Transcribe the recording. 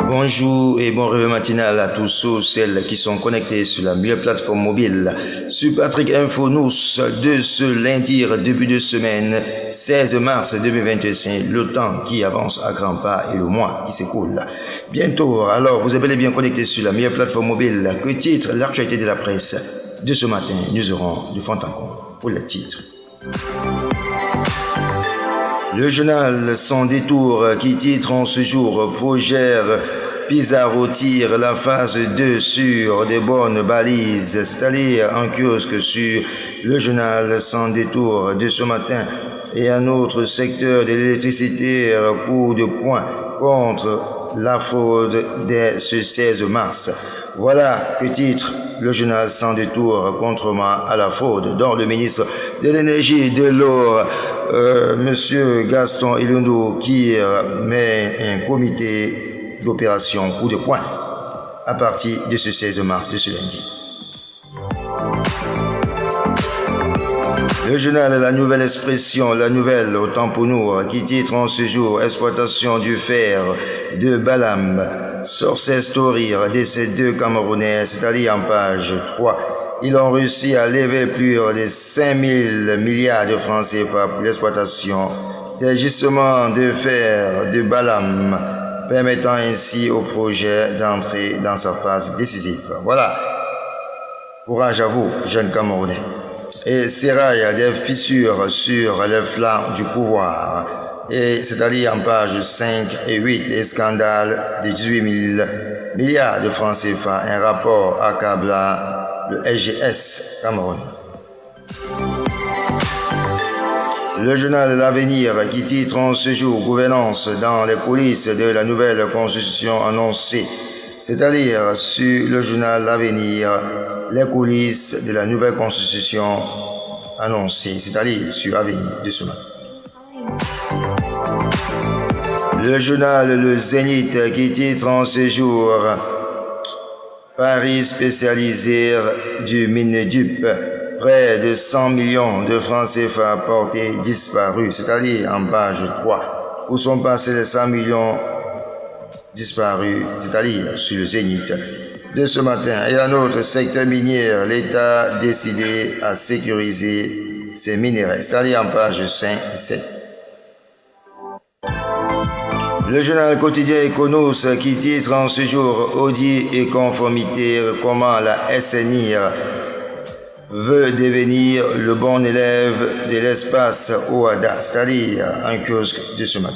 Bonjour et bon réveil matinal à tous ceux celles qui sont connectés sur la meilleure plateforme mobile. Sur Patrick Info News de ce lundi début de semaine 16 mars 2025, le temps qui avance à grands pas et le mois qui s'écoule. Bientôt, alors vous êtes bel et bien connectés sur la meilleure plateforme mobile. Que titre l'actualité de la presse de ce matin, nous aurons du fond en comble pour les titres. Le journal Sans détour qui titre en ce jour Progère Pizarro tire la phase 2 sur des bonnes balises, c'est-à-dire en kiosque sur le journal Sans détour de ce matin et un autre secteur de l'électricité coup de poing contre la fraude dès ce 16 mars. Voilà que titre le journal Sans détour contrairement à la fraude dont le ministre de l'énergie et de l'eau Monsieur Gaston Ilundu qui met un comité d'opération coup de poing à partir de ce 16 mars de ce lundi. Le journal La Nouvelle Expression, la nouvelle autant pour nous, qui titre en ce jour exploitation du fer de Balam, sorcier story de ces deux Camerounais, c'est-à-dire en page 3. Ils ont réussi à lever plus de 5 000 milliards de francs CFA pour l'exploitation des gisements de fer de Balam, permettant ainsi au projet d'entrer dans sa phase décisive. Voilà. Courage à vous, jeunes Camerounais. Et s'éraille des fissures sur les flancs du pouvoir. Et c'est-à-dire en page 5 et 8, les scandales de 18 000 milliards de francs CFA, un rapport accablant le SGS Cameroun. Le journal L'Avenir qui titre en ce jour Gouvernance dans les coulisses de la nouvelle constitution annoncée, c'est-à-dire sur le journal L'Avenir, les coulisses de la nouvelle constitution annoncée, c'est-à-dire sur Avenir de ce matin. Le journal Le Zénith qui titre en ce jour Paris spécialisé du Minedup, près de 100 millions de francs CFA portés disparus, c'est-à-dire en page 3. Où sont passés les 100 millions disparus, c'est-à-dire sur le Zénith de ce matin. Et un autre secteur minier, l'État a décidé à sécuriser ses minerais, c'est-à-dire en page 5 et 7. Le journal quotidien Econos qui titre en ce jour Audit et conformité, comment la SNI veut devenir le bon élève de l'espace OADA, c'est-à-dire un kiosque de ce matin.